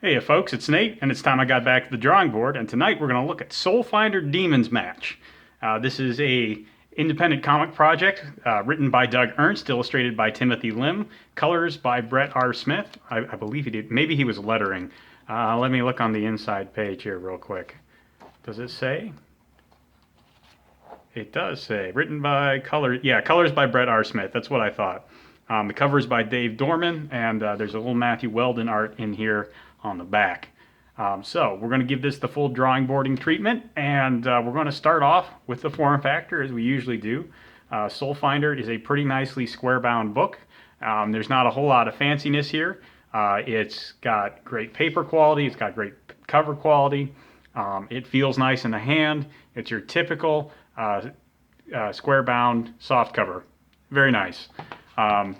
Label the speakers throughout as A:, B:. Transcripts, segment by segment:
A: Hey folks, it's Nate, and it's time I got back to the drawing board, and tonight we're going to look at Soulfinder Demons Match. This is a independent comic project written by Doug Ernst, illustrated by Timothy Lim, colors by Brett R. Smith. I believe he did. Maybe he was lettering. Let me look on the inside page here real quick. Does it say? It does say, written by colors. Yeah, colors by Brett R. Smith. That's what I thought. The cover is by Dave Dorman, and there's a little Matthew Weldon art in here on the back. So we're going to give this the full drawing boarding treatment, and we're going to start off with the form factor as we usually do. Soulfinder is a pretty nicely square bound book. There's not a whole lot of fanciness here. It's got great paper quality, it's got great cover quality, it feels nice in the hand. It's your typical square bound soft cover. Very nice. I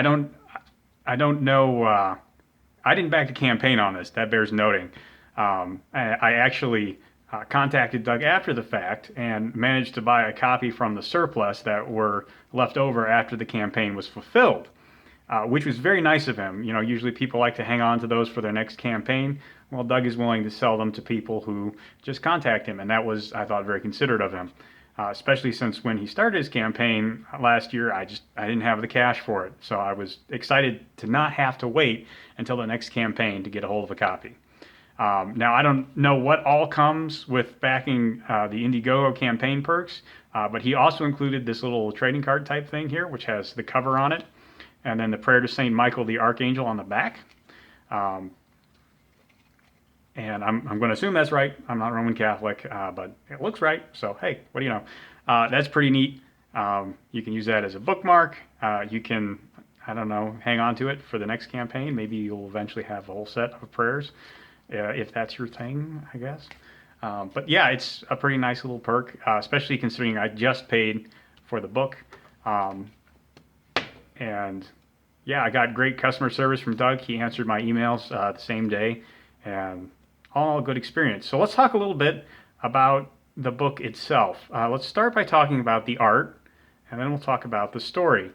A: don't know. I didn't back the campaign on this. That bears noting. I actually contacted Doug after the fact and managed to buy a copy from the surplus that were left over after the campaign was fulfilled, which was very nice of him. You know, usually people like to hang on to those for their next campaign. Well, Doug is willing to sell them to people who just contact him, and that was, I thought, very considerate of him. Especially since when he started his campaign last year, I didn't have the cash for it. So I was excited to not have to wait until the next campaign to get a hold of a copy. Now, I don't know what all comes with backing the Indiegogo campaign perks, but he also included this little trading card type thing here, which has the cover on it, and then the prayer to Saint Michael the Archangel on the back. And I'm going to assume that's right. I'm not Roman Catholic, but it looks right. So, hey, what do you know? That's pretty neat. You can use that as a bookmark. You can, I don't know, hang on to it for the next campaign. Maybe you'll eventually have a whole set of prayers, if that's your thing, I guess. But yeah, it's a pretty nice little perk, especially considering I just paid for the book. And yeah, I got great customer service from Doug. He answered my emails the same day. And all good experience. So let's talk a little bit about the book itself. Let's start by talking about the art, and then we'll talk about the story.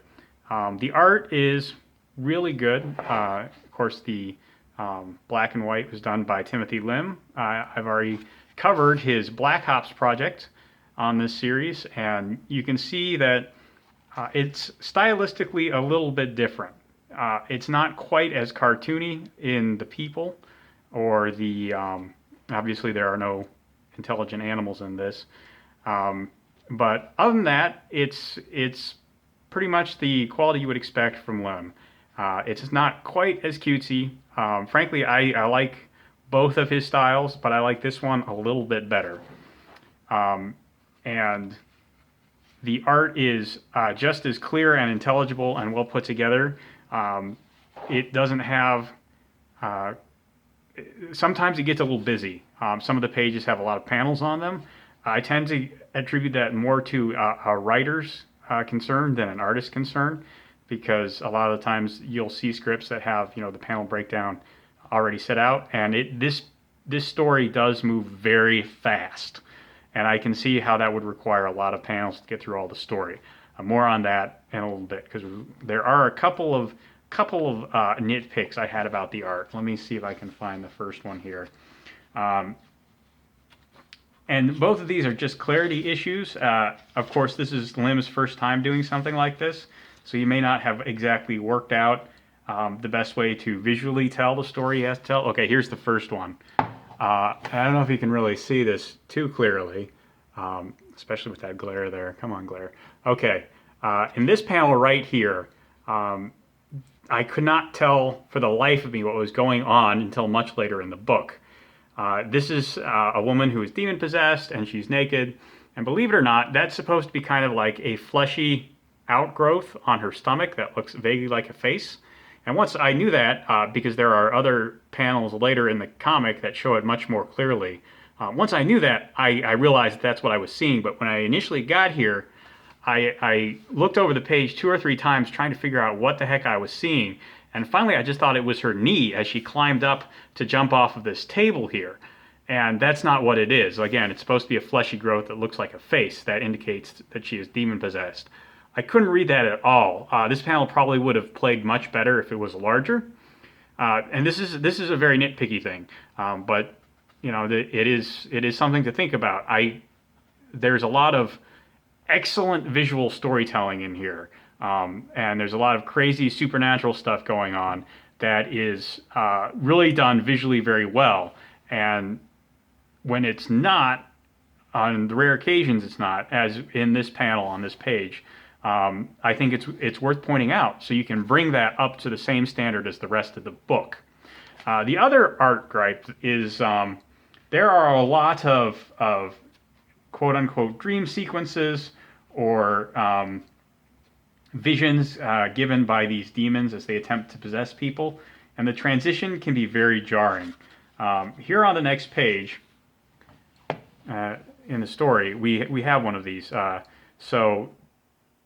A: The art is really good. Of course, the black and white was done by Timothy Lim. I've already covered his Black Ops project on this series, and you can see that it's stylistically a little bit different. It's not quite as cartoony in the people, or the, obviously there are no intelligent animals in this. But other than that, it's pretty much the quality you would expect from Lim. It's not quite as cutesy. Frankly, I like both of his styles, but I like this one a little bit better. And the art is just as clear and intelligible and well put together. It doesn't have... sometimes it gets a little busy. Some of the pages have a lot of panels on them. I tend to attribute that more to a writer's concern than an artist's concern, because a lot of the times you'll see scripts that have, you know, the panel breakdown already set out, and this story does move very fast, and I can see how that would require a lot of panels to get through all the story. More on that in a little bit, because there are a couple of nitpicks I had about the art. Let me see if I can find the first one here. And both of these are just clarity issues. Of course, this is Lim's first time doing something like this, so you may not have exactly worked out the best way to visually tell the story he has to tell. Okay, here's the first one. I don't know if you can really see this too clearly, especially with that glare there. Come on, glare. Okay, in this panel right here, I could not tell for the life of me what was going on until much later in the book. This is a woman who is demon possessed, and she's naked, and believe it or not, that's supposed to be kind of like a fleshy outgrowth on her stomach that looks vaguely like a face. And once I knew that, because there are other panels later in the comic that show it much more clearly, once I knew that, I realized that's what I was seeing. But when I initially got here, I looked over the page 2 or 3 times trying to figure out what the heck I was seeing. And finally, I just thought it was her knee as she climbed up to jump off of this table here. And that's not what it is. Again, it's supposed to be a fleshy growth that looks like a face that indicates that she is demon-possessed. I couldn't read that at all. This panel probably would have played much better if it was larger. And this is a very nitpicky thing, but it is something to think about. There's a lot of excellent visual storytelling in here, and there's a lot of crazy supernatural stuff going on that is really done visually very well. And when it's not, on the rare occasions it's not, as in this panel on this page, I think it's worth pointing out so you can bring that up to the same standard as the rest of the book. The other art gripe is there are a lot of quote unquote dream sequences or visions given by these demons as they attempt to possess people, and the transition can be very jarring. Here on the next page in the story, we have one of these.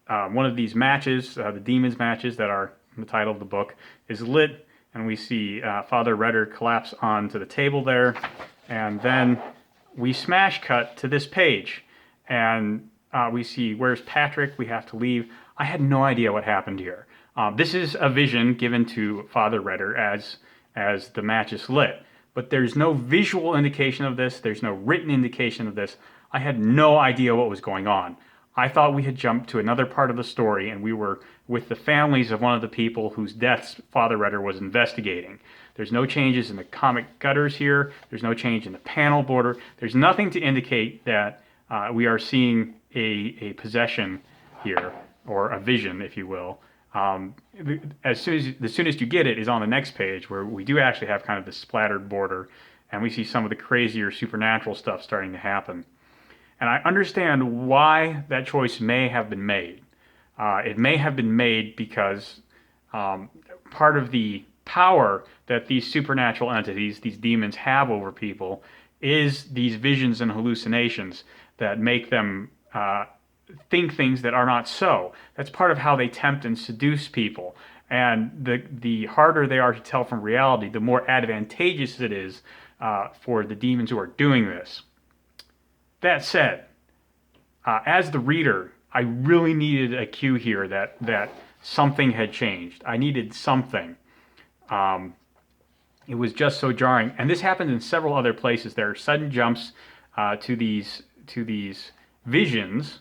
A: One of these matches, the demons matches that are in the title of the book, is lit, and we see Father Renard collapse onto the table there, and then we smash cut to this page, and we see, where's Patrick? We have to leave. I had no idea what happened here. This is a vision given to Father Renard as the match is lit, but there's no visual indication of this. There's no written indication of this. I had no idea what was going on. I thought we had jumped to another part of the story, and we were with the families of one of the people whose deaths Father Renard was investigating. There's no changes in the comic gutters here. There's no change in the panel border. There's nothing to indicate that we are seeing a possession here, or a vision, if you will. The soonest you get it is on the next page, where we do actually have kind of this splattered border, and we see some of the crazier supernatural stuff starting to happen. And I understand why that choice may have been made. It may have been made because part of the power that these supernatural entities, these demons, have over people is these visions and hallucinations that make them think things that are not so. That's part of how they tempt and seduce people. And the harder they are to tell from reality, the more advantageous it is for the demons who are doing this. That said, as the reader, I really needed a cue here that something had changed. I needed something. It was just so jarring, and this happens in several other places. There are sudden jumps to these visions.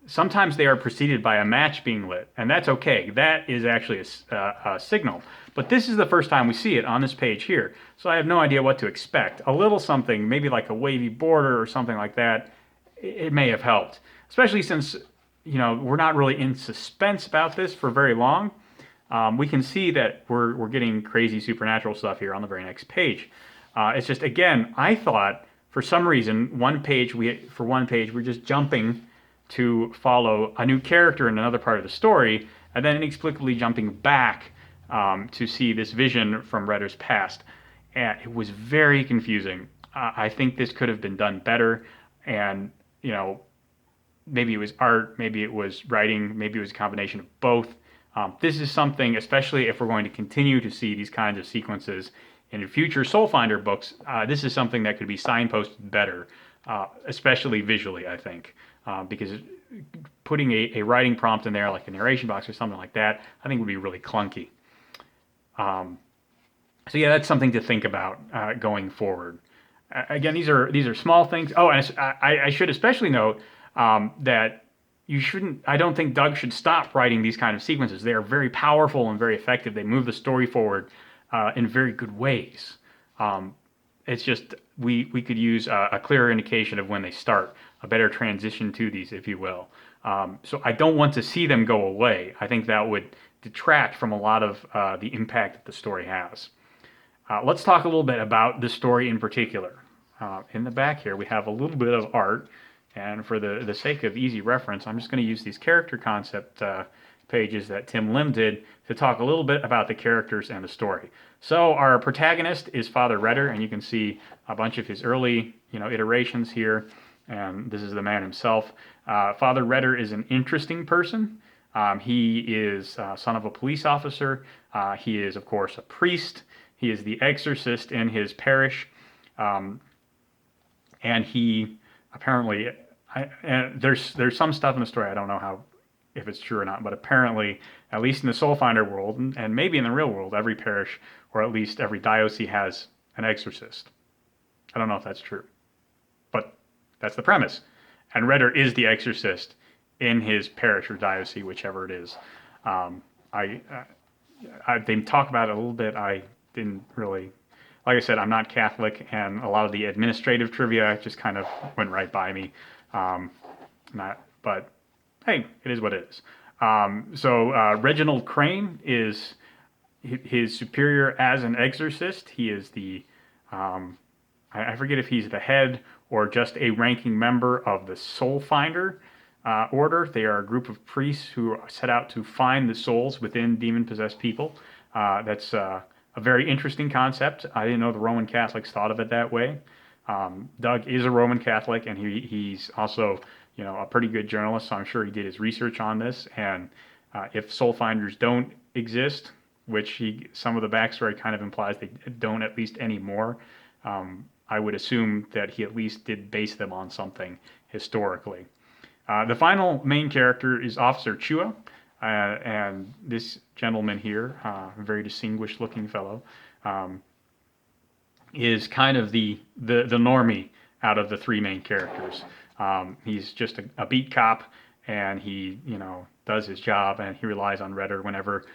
A: Sometimes they are preceded by a match being lit, and that's okay. That is actually a signal. But this is the first time we see it on this page here, so I have no idea what to expect. A little something, maybe like a wavy border or something like that, it may have helped. Especially since, we're not really in suspense about this for very long. We can see that we're getting crazy supernatural stuff here on the very next page. It's just, again, I thought for some reason for one page we're just jumping to follow a new character in another part of the story, and then inexplicably jumping back to see this vision from Renard's past. And it was very confusing. I think this could have been done better, and maybe it was art, maybe it was writing, maybe it was a combination of both. This is something, especially if we're going to continue to see these kinds of sequences in future Soulfinder books, this is something that could be signposted better, especially visually, I think. Because putting a writing prompt in there, like a narration box or something like that, I think would be really clunky. So yeah, that's something to think about going forward. Again, these are small things. Oh, and I should especially note that I don't think Doug should stop writing these kind of sequences. They are very powerful and very effective. They move the story forward in very good ways. It's just we could use a clearer indication of when they start, a better transition to these, if you will. So I don't want to see them go away. I think that would detract from a lot of the impact that the story has. Let's talk a little bit about the story in particular. In the back here, we have a little bit of art, and for the sake of easy reference, I'm just going to use these character concept pages that Tim Lim did to talk a little bit about the characters and the story. So our protagonist is Father Renard, and you can see a bunch of his early iterations here, and this is the man himself. Father Renard is an interesting person. He is son of a police officer. He is, of course, a priest. He is the exorcist in his parish, and he apparently, and there's some stuff in the story I don't know how if it's true or not, but apparently, at least in the Soulfinder world, and maybe in the real world, every parish or at least every diocese has an exorcist. I don't know if that's true, but that's the premise. And Renard is the exorcist in his parish or diocese, whichever it is. Um, I, they talk about it a little bit. I didn't really, like I said, I'm not Catholic, and a lot of the administrative trivia just kind of went right by me. But hey, it is what it is. Reginald Crane is his superior as an exorcist. He is the, I forget if he's the head or just a ranking member of the Soulfinder order. They are a group of priests who set out to find the souls within demon-possessed people. That's a very interesting concept. I didn't know the Roman Catholics thought of it that way. Doug is a Roman Catholic, and he's also, a pretty good journalist, so I'm sure he did his research on this. And if soul finders don't exist, which some of the backstory kind of implies they don't, at least anymore, I would assume that he at least did base them on something historically. The final main character is Officer Chua, and this gentleman here, a very distinguished looking fellow, is kind of the normie out of the three main characters. He's just a beat cop, and he does his job, and he relies on Renard whenever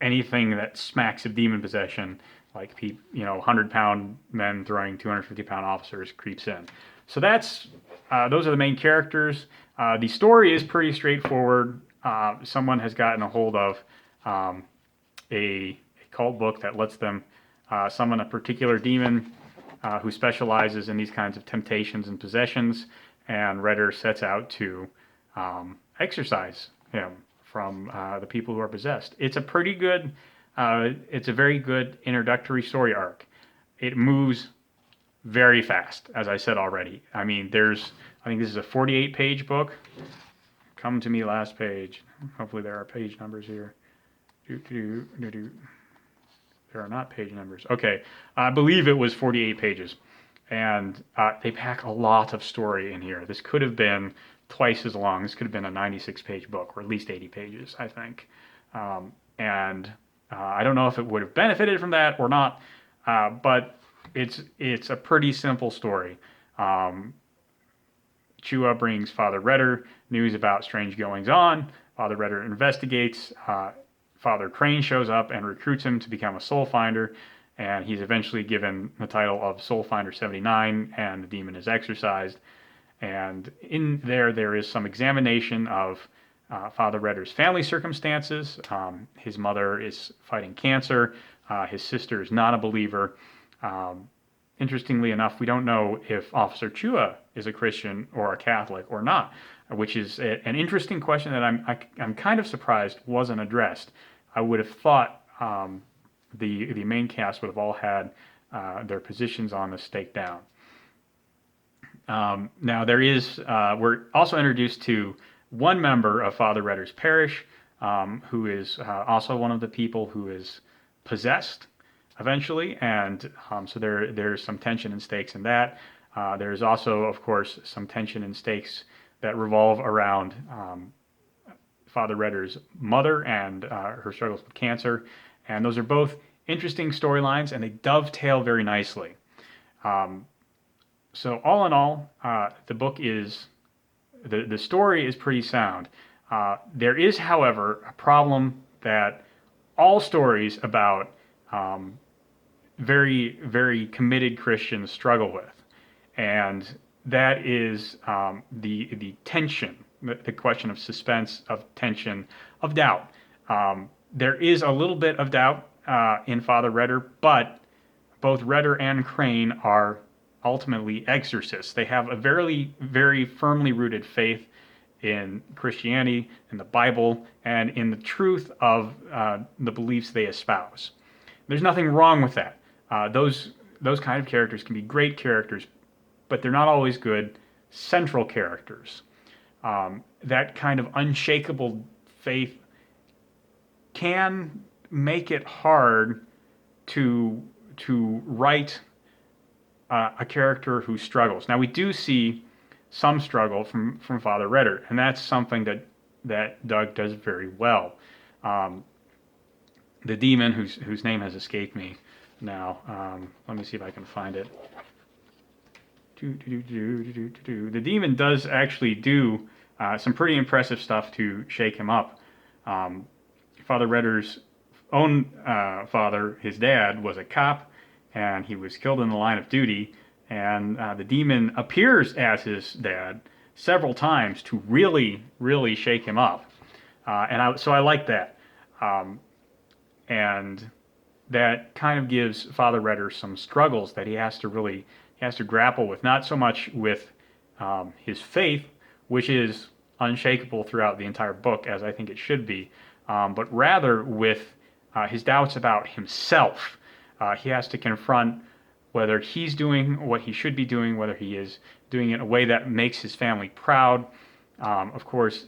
A: anything that smacks of demon possession, like 100-pound men throwing 250-pound officers, creeps in. So those are the main characters. The story is pretty straightforward. Someone has gotten a hold of a cult book that lets them summon a particular demon who specializes in these kinds of temptations and possessions, and Renard sets out to exorcise him from the people who are possessed. It's a pretty good, it's a very good introductory story arc. It moves very fast, as I said already. I mean, I think this is a 48-page book. Come to me, last page. Hopefully there are page numbers here. There are not page numbers. Okay, I believe it was 48 pages. And they pack a lot of story in here. This could have been twice as long. This could have been a 96-page book, or at least 80 pages, I think. I don't know if it would have benefited from that or not, but it's a pretty simple story. Chua brings Father Renard news about strange goings-on. Father Renard investigates. Father Crane shows up and recruits him to become a soul finder, and he's eventually given the title of Soulfinder 79, and the demon is exorcised. And in there is some examination of Father Renard's family circumstances. His mother is fighting cancer. His sister is not a believer. Interestingly enough, we don't know if Officer Chua is a Christian or a Catholic or not, which is an interesting question that I'm kind of surprised wasn't addressed. I would have thought the main cast would have all had their positions on the stake down. Now we're also introduced to one member of Father Renard's parish, who is also one of the people who is possessed eventually, and so there's some tension and stakes in that. There's also, of course, some tension and stakes that revolve around Father Renard's mother and her struggles with cancer, and those are both interesting storylines, and they dovetail very nicely. So all in all, the book is, the story is pretty sound. There is, however, a problem that all stories about very, very committed Christians struggle with, and that is the tension, the question of suspense, of tension, of doubt. There is a little bit of doubt in Father Renard, but both Renard and Crane are ultimately exorcists. They have a very, very firmly rooted faith in Christianity, in the Bible, and in the truth of the beliefs they espouse. There's nothing wrong with that. Those kind of characters can be great characters, but they're not always good central characters. That kind of unshakable faith can make it hard to write a character who struggles. Now, we do see some struggle from Father Renard, and that's something that Doug does very well. The demon, whose name has escaped me now. Let me see if I can find it. The demon does actually do some pretty impressive stuff to shake him up. Father Redder's own father, his dad, was a cop, and he was killed in the line of duty. And the demon appears as his dad several times to really, really shake him up. So I like that. And that kind of gives Father Redder some struggles that he has to grapple with, not so much with his faith, which is unshakable throughout the entire book, as I think it should be, but rather with his doubts about himself. He has to confront whether he's doing what he should be doing, whether he is doing it in a way that makes his family proud. Of course,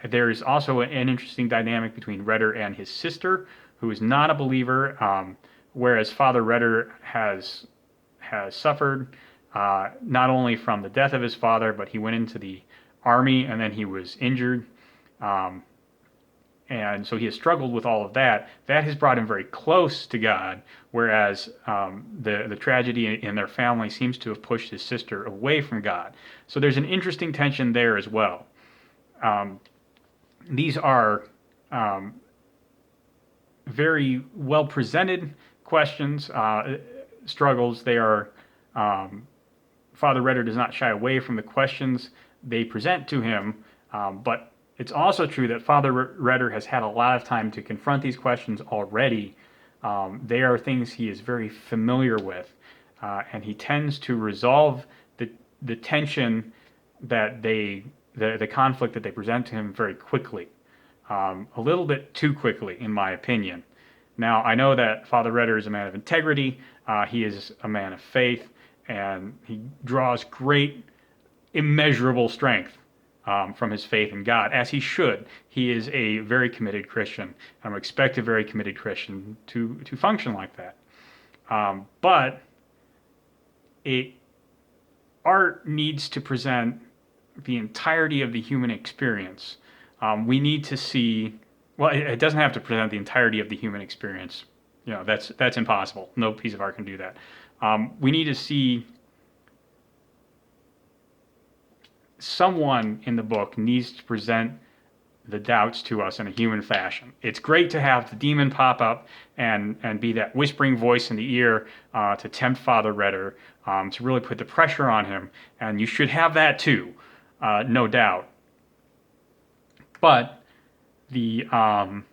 A: there is also an interesting dynamic between Redder and his sister, who is not a believer, whereas Father Redder has suffered not only from the death of his father, but he went into the army and then he was injured. And so he has struggled with all of that. That has brought him very close to God, whereas the tragedy in their family seems to have pushed his sister away from God. So there's an interesting tension there as well. These are very well presented questions, struggles. They are, Father Redder does not shy away from the questions they present to him, but it's also true that Father Redder has had a lot of time to confront these questions already. They are things he is very familiar with, and he tends to resolve the tension that the conflict that they present to him very quickly, a little bit too quickly, in my opinion. Now, I know that Father Redder is a man of integrity. He is a man of faith, and he draws great, immeasurable strength from his faith in God, as he should. He is a very committed Christian. I expect a very committed Christian to function like that. But art needs to present the entirety of the human experience. We need to see, well, it doesn't have to present the entirety of the human experience. You know, that's impossible. No piece of art can do that. We need to see someone in the book needs to present the doubts to us in a human fashion. It's great to have the demon pop up and be that whispering voice in the ear to tempt Father Redder, to really put the pressure on him, and you should have that too, no doubt. But there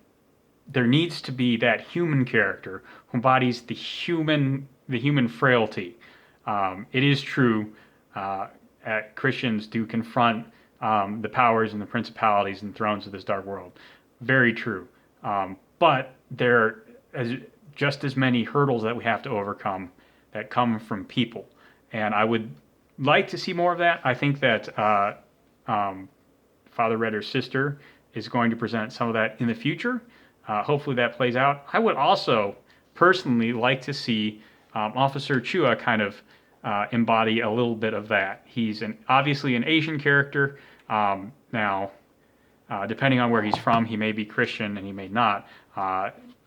A: needs to be that human character who embodies the human frailty. It is true. Christians do confront the powers and the principalities and thrones of this dark world. Very true. But there are just as many hurdles that we have to overcome that come from people. And I would like to see more of that. I think that Father Redder's sister is going to present some of that in the future. Hopefully that plays out. I would also personally like to see Officer Chua kind of embody a little bit of that. He's obviously an Asian character. Now, depending on where he's from, he may be Christian and he may not.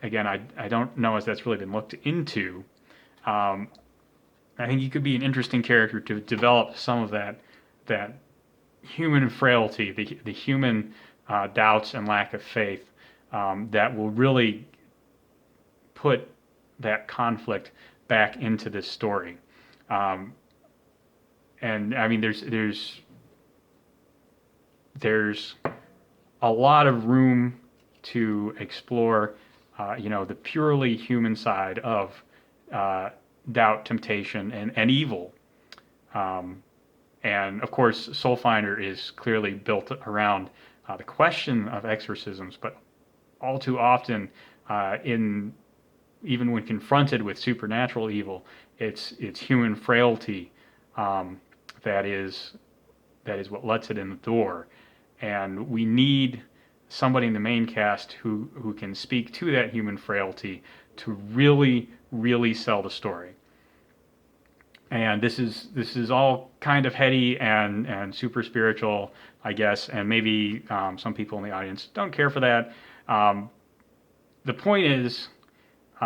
A: Again, I don't know as that's really been looked into. I think he could be an interesting character to develop some of that human frailty, the human doubts and lack of faith that will really put that conflict back into this story. And I mean, there's a lot of room to explore, the purely human side of doubt, temptation, and evil. And of course, Soulfinder is clearly built around the question of exorcisms, but all too often, even when confronted with supernatural evil, it's human frailty that is what lets it in the door. And we need somebody in the main cast who can speak to that human frailty to really, really sell the story. And this is all kind of heady and super spiritual, I guess, and maybe some people in the audience don't care for that. Um, the point is,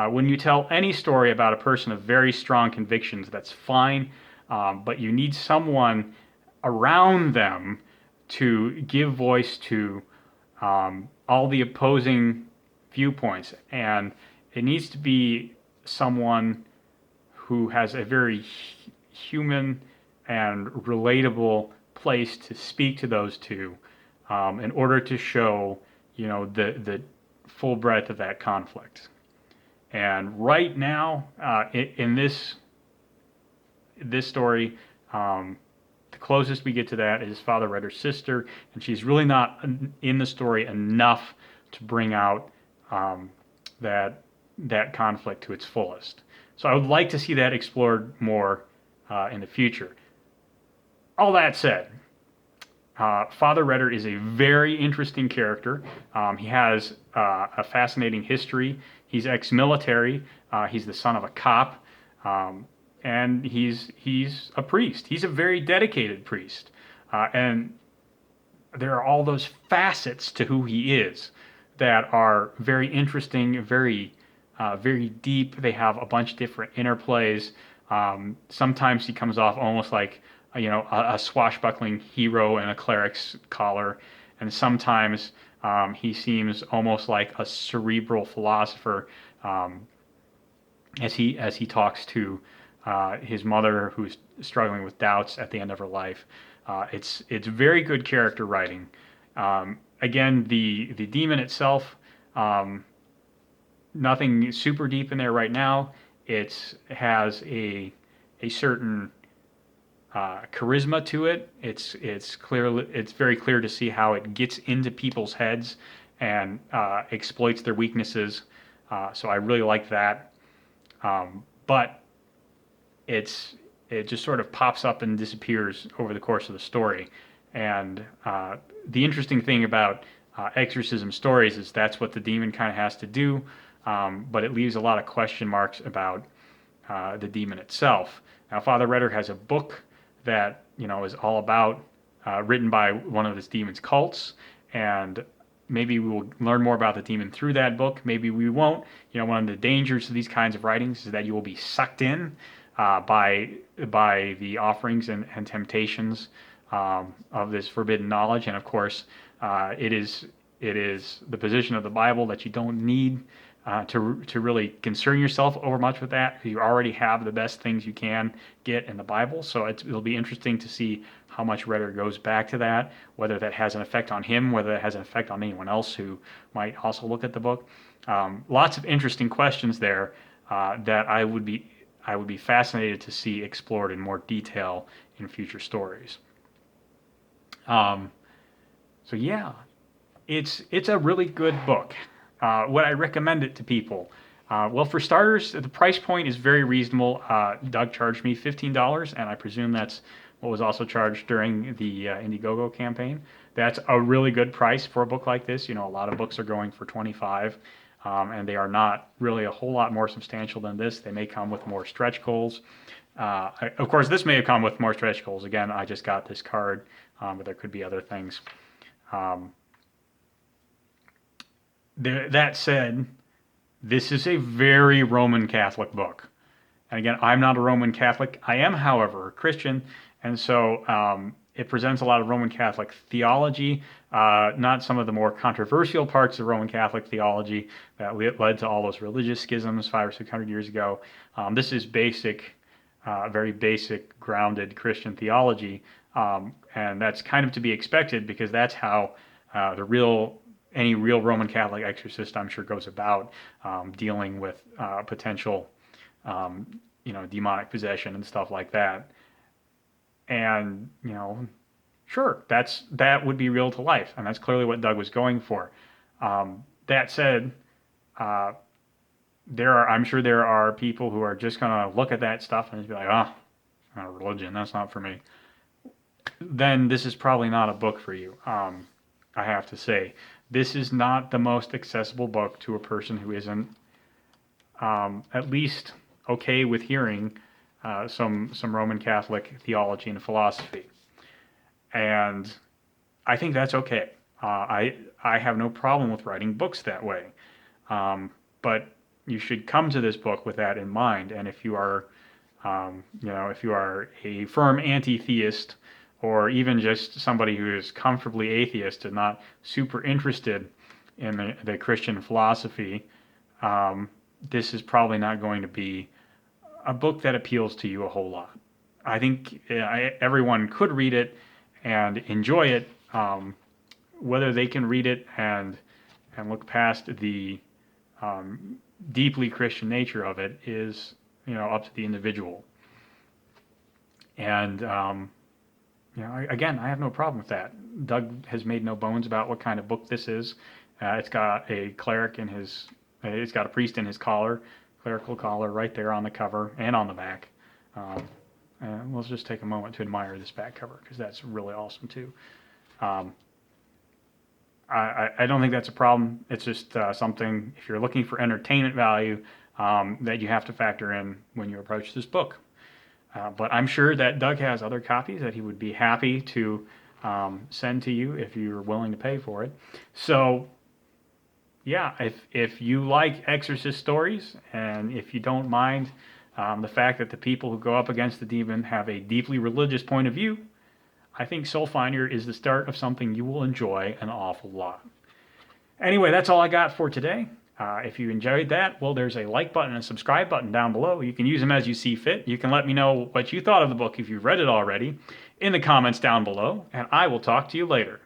A: when you tell any story about a person of very strong convictions, that's fine, but you need someone around them to give voice to all the opposing viewpoints, and it needs to be someone who has a very human and relatable place to speak to those two, in order to show, the full breadth of that conflict. And right now, in this story, the closest we get to that is Father Redder's sister, and she's really not in the story enough to bring out that conflict to its fullest. So I would like to see that explored more in the future. All that said, Father Redder is a very interesting character. He has a fascinating history. He's ex-military. He's the son of a cop, and he's a priest. He's a very dedicated priest, and there are all those facets to who he is that are very interesting, very deep. They have a bunch of different interplays. Sometimes he comes off almost like a swashbuckling hero in a cleric's collar, and sometimes he seems almost like a cerebral philosopher, as he talks to his mother, who's struggling with doubts at the end of her life. It's very good character writing. Again, the demon itself, nothing super deep in there right now. It has a certain charisma to it. It's very clear to see how it gets into people's heads and exploits their weaknesses. So I really like that. But it just sort of pops up and disappears over the course of the story. And the interesting thing about exorcism stories is that's what the demon kind of has to do, but it leaves a lot of question marks about the demon itself. Now, Father Redder has a book that is all about, written by one of his demon's cults, and maybe we will learn more about the demon through that book. Maybe we won't. One of the dangers of these kinds of writings is that you will be sucked in by the offerings and temptations of this forbidden knowledge. And of course, it is the position of the Bible that you don't need to really concern yourself over much with that, because you already have the best things you can get in the Bible. So it'll be interesting to see how much Redder goes back to that, whether that has an effect on him, whether it has an effect on anyone else who might also look at the book. Lots of interesting questions there that I would be fascinated to see explored in more detail in future stories. So yeah, it's a really good book. Would I recommend it to people? Well, for starters, the price point is very reasonable. Doug charged me $15, and I presume that's what was also charged during the Indiegogo campaign. That's a really good price for a book like this. A lot of books are going for $25, and they are not really a whole lot more substantial than this. They may come with more stretch goals. Of course, this may have come with more stretch goals. Again, I just got this card, but there could be other things. That said, this is a very Roman Catholic book. And again, I'm not a Roman Catholic. I am, however, a Christian, and so it presents a lot of Roman Catholic theology, not some of the more controversial parts of Roman Catholic theology that led to all those religious schisms 500 or 600 years ago. This is basic, very basic, grounded Christian theology, and that's kind of to be expected, because that's how any real Roman Catholic exorcist, I'm sure, goes about dealing with potential, demonic possession and stuff like that. And sure, that would be real to life, and that's clearly what Doug was going for. That said, I'm sure there are people who are just gonna look at that stuff and just be like, oh, religion, that's not for me. Then this is probably not a book for you. I have to say, this is not the most accessible book to a person who isn't at least okay with hearing some Roman Catholic theology and philosophy. And I think that's okay. I have no problem with writing books that way. But you should come to this book with that in mind. And if you are, if you are a firm anti-theist, or even just somebody who is comfortably atheist and not super interested in the Christian philosophy, this is probably not going to be a book that appeals to you a whole lot. I think everyone could read it and enjoy it. Whether they can read it and look past the deeply Christian nature of it is, up to the individual. And again, I have no problem with that. Doug has made no bones about what kind of book this is. It's got a cleric in his, it's got a priest in his collar, clerical collar right there on the cover and on the back. And let's just take a moment to admire this back cover because that's really awesome too. I don't think that's a problem. It's just something, if you're looking for entertainment value, that you have to factor in when you approach this book. But I'm sure that Doug has other copies that he would be happy to send to you if you're willing to pay for it. So, yeah, if you like exorcist stories, and if you don't mind the fact that the people who go up against the demon have a deeply religious point of view, I think Soulfinder is the start of something you will enjoy an awful lot. Anyway, that's all I got for today. If you enjoyed that, well, there's a like button and a subscribe button down below. You can use them as you see fit. You can let me know what you thought of the book if you've read it already in the comments down below, and I will talk to you later.